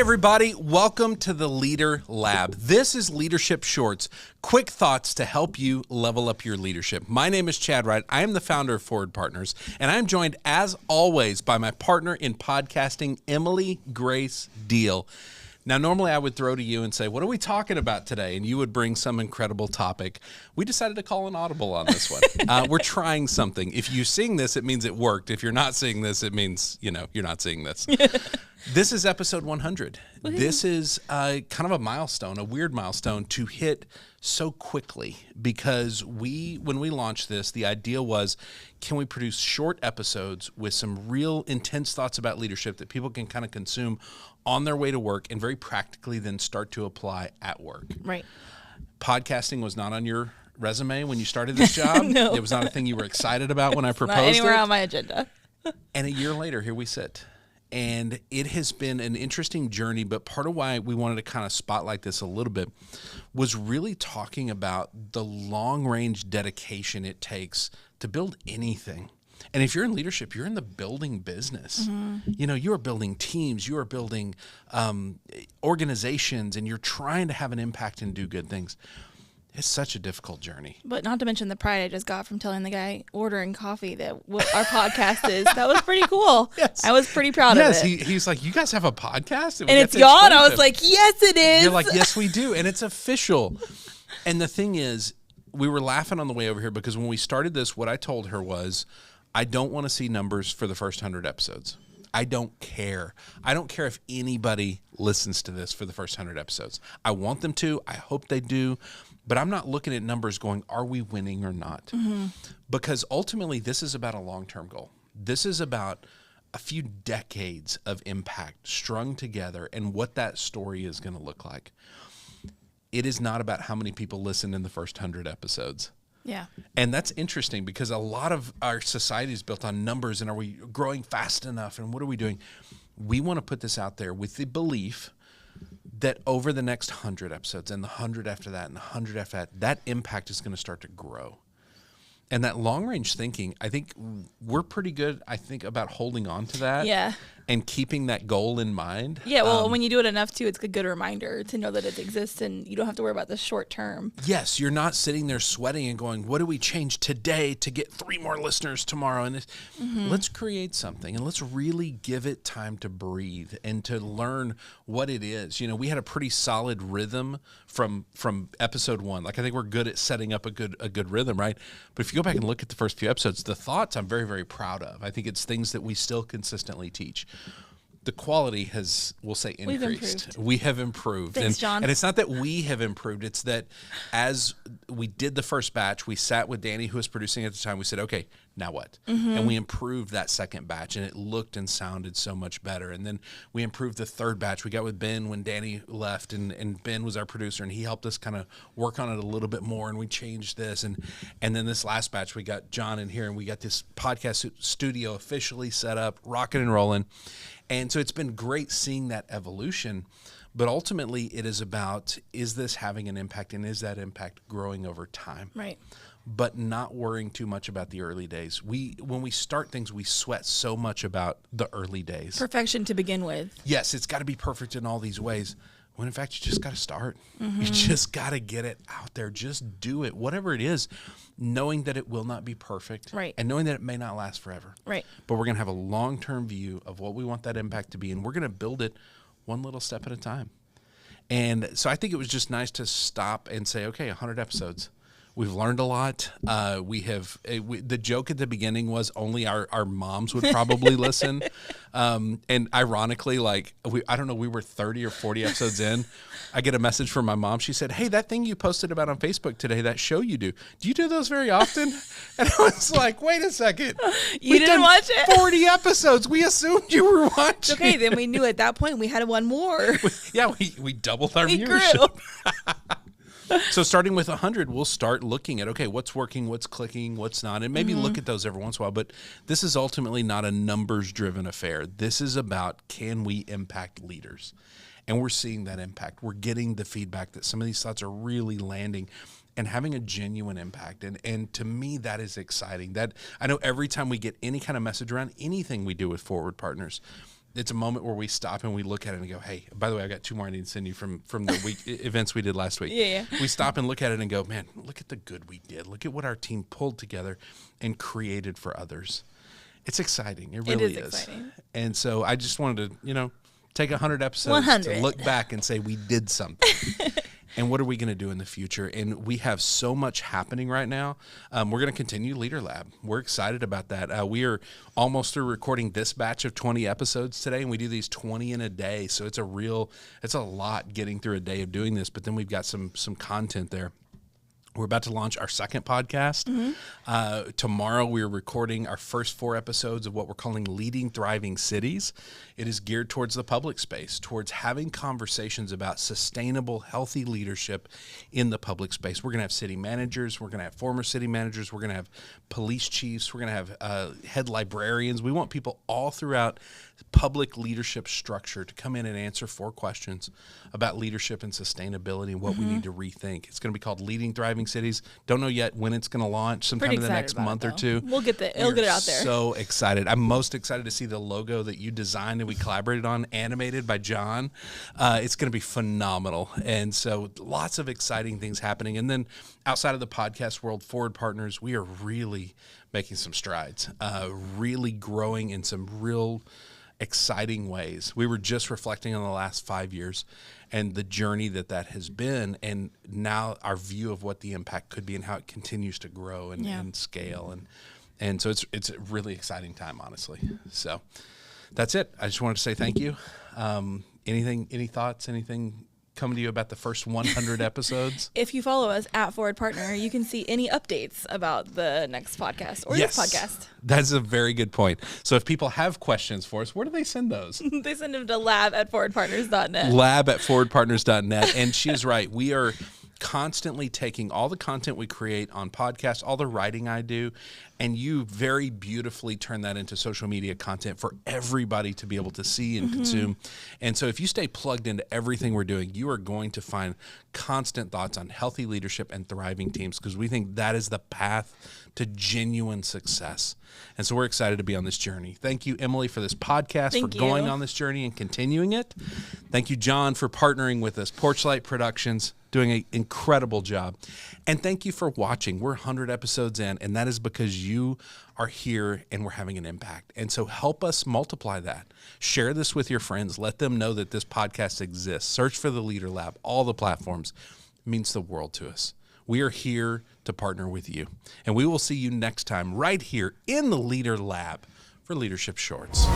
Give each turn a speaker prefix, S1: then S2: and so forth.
S1: everybody. Welcome to the Leader Lab. This is Leadership Shorts, quick thoughts to help you level up your leadership. My name is Chad Wright. I am the founder of Forward Partners, and I'm joined, as always, by my partner in podcasting, Emily Grace Deal. Now, normally I would throw to you and say, what are we talking about today? And you would bring some incredible topic. We decided to call an audible on this one. We're trying something. If you're seeing this, it means it worked. If you're not seeing this, it means, you're not seeing this. This is episode 100. This is kind of a milestone, a weird milestone to hit so quickly because when we launched this, the idea was, can we produce short episodes with some real intense thoughts about leadership that people can kind of consume on their way to work and very practically then start to apply at work. Right. Podcasting was not on your resume when you started this job. No. It was not a thing you were excited about when I proposed it.
S2: Not anywhere on my agenda.
S1: And a year later, here we sit. And it has been an interesting journey, but part of why we wanted to kind of spotlight this a little bit was really talking about the long-range dedication it takes to build anything. And if you're in leadership, you're in the building business. Mm-hmm. You are building teams, you are building organizations, and you're trying to have an impact and do good things. It's such a difficult journey.
S2: But not to mention the pride I just got from telling the guy ordering coffee that what our podcast is. That was pretty cool. Yes. I was pretty proud of it.
S1: Yes, he's like, you guys have a podcast?
S2: And it's y'all? And I was like, yes, it is.
S1: You're like, yes, we do. And it's official. And the thing is, we were laughing on the way over here because when we started this, what I told her was, I don't want to see numbers for the first 100 episodes. I don't care. I don't care if anybody listens to this for the first 100 episodes. I want them to. I hope they do. But I'm not looking at numbers going, are we winning or not? Mm-hmm. Because ultimately, this is about a long-term goal. This is about a few decades of impact strung together and what that story is going to look like. It is not about how many people listen in the first 100 episodes.
S2: Yeah.
S1: And that's interesting because a lot of our society is built on numbers and are we growing fast enough and what are we doing? We want to put this out there with the belief that over the next 100 episodes and the 100 after that and the 100 after that, that impact is going to start to grow. And that long-range thinking, I think we're pretty good, about holding on to that.
S2: Yeah.
S1: And keeping that goal in mind.
S2: Yeah, well, when you do it enough, too, it's a good reminder to know that it exists and you don't have to worry about the short term.
S1: Yes, you're not sitting there sweating and going, what do we change today to get 3 more listeners tomorrow? And let's create something and let's really give it time to breathe and to learn what it is. We had a pretty solid rhythm from episode 1. Like, I think we're good at setting up a good rhythm, right? But if you go back and look at the first few episodes, the thoughts I'm very, very proud of. I think it's things that we still consistently teach. The quality has, we'll say, increased. We have improved.
S2: Thanks, John.
S1: And it's not that we have improved. It's that as we did the first batch, we sat with Danny, who was producing at the time. We said, okay, now what? Mm-hmm. And we improved that second batch, and it looked and sounded so much better. And then we improved the third batch. We got with Ben when Danny left, and Ben was our producer, and he helped us kind of work on it a little bit more, and we changed this. And then this last batch, we got John in here, and we got this podcast studio officially set up, rocking and rolling. And so it's been great seeing that evolution, but ultimately it is about, is this having an impact and is that impact growing over time?
S2: Right.
S1: But not worrying too much about the early days. When we start things, we sweat so much about the early days.
S2: Perfection to begin with.
S1: Yes, it's got to be perfect in all these ways. When in fact, you just got to start. Mm-hmm. You just got to get it out there. Just do it, whatever it is, knowing that it will not be perfect.
S2: Right.
S1: And knowing that it may not last forever.
S2: Right.
S1: But we're going to have a long-term view of what we want that impact to be, and we're going to build it one little step at a time. And so I think it was just nice to stop and say, okay, 100 episodes. We've learned a lot. The joke at the beginning was only our moms would probably listen. And ironically, I don't know, we were 30 or 40 episodes in. I get a message from my mom. She said, hey, that thing you posted about on Facebook today, that show you do you do those very often? And I was like, wait a second.
S2: You didn't watch it?
S1: 40 episodes. We assumed you were watching.
S2: Okay, then we knew at that point we had one more.
S1: We doubled our viewership. So starting with 100, we'll start looking at, okay, what's working, what's clicking, what's not, and maybe look at those every once in a while. But this is ultimately not a numbers-driven affair. This is about, can we impact leaders? And we're seeing that impact. We're getting the feedback that some of these thoughts are really landing and having a genuine impact. And to me, that is exciting. That I know every time we get any kind of message around anything we do with Forward Partners, it's a moment where we stop and we look at it and go, hey, by the way, I got 2 more I need to send you from the week events we did last week.
S2: Yeah.
S1: We stop and look at it and go, man, look at the good we did. Look at what our team pulled together and created for others. It's exciting. It really is.
S2: Exciting.
S1: And so I just wanted to, take 100 episodes to look back and say we did something. And what are we going to do in the future? And we have so much happening right now. We're going to continue Leader Lab. We're excited about that. We are almost through recording this batch of 20 episodes today, and we do these 20 in a day. So it's a lot getting through a day of doing this, but then we've got some content there. We're about to launch our second podcast. Mm-hmm. Tomorrow, we're recording our first 4 episodes of what we're calling Leading Thriving Cities. It is geared towards the public space, towards having conversations about sustainable, healthy leadership in the public space. We're going to have city managers. We're going to have former city managers. We're going to have police chiefs. We're going to have head librarians. We want people all throughout public leadership structure to come in and answer 4 questions about leadership and sustainability and what we need to rethink. It's going to be called Leading Thriving Cities. Don't know yet when it's going to launch, sometime in the next month or 2.
S2: We'll get it out there.
S1: So excited. I'm most excited to see the logo that you designed and we collaborated on, animated by John. It's going to be phenomenal. And so lots of exciting things happening. And then outside of the podcast world, Forward Partners, we are really making some strides, really growing in some real exciting ways. We were just reflecting on the last 5 years and the journey that has been, and now our view of what the impact could be and how it continues to grow and scale. And so it's a really exciting time, honestly. So that's it. I just wanted to say thank you. Any thoughts, anything come to you about the first 100 episodes?
S2: If you follow us at Forward Partner, you can see any updates about the next podcast or this podcast.
S1: That's a very good point. So if people have questions for us, where do they send those?
S2: They send them to lab@forwardpartners.net.
S1: Lab@forwardpartners.net. And she is right. We are constantly taking all the content we create on podcasts, all the writing I do, and you very beautifully turn that into social media content for everybody to be able to see and consume. And so if you stay plugged into everything we're doing, you are going to find constant thoughts on healthy leadership and thriving teams, because we think that is the path to genuine success. And so we're excited to be on this journey. Thank you, Emily, for this podcast, for going on this journey and continuing it. Thank you, John, for partnering with us. Porchlight Productions, doing an incredible job. And thank you for watching. We're 100 episodes in, and that is because you are here and we're having an impact. And so help us multiply that. Share this with your friends. Let them know that this podcast exists. Search for the Leader Lab, all the platforms. It means the world to us. We are here to partner with you. And we will see you next time right here in the Leader Lab for Leadership Shorts.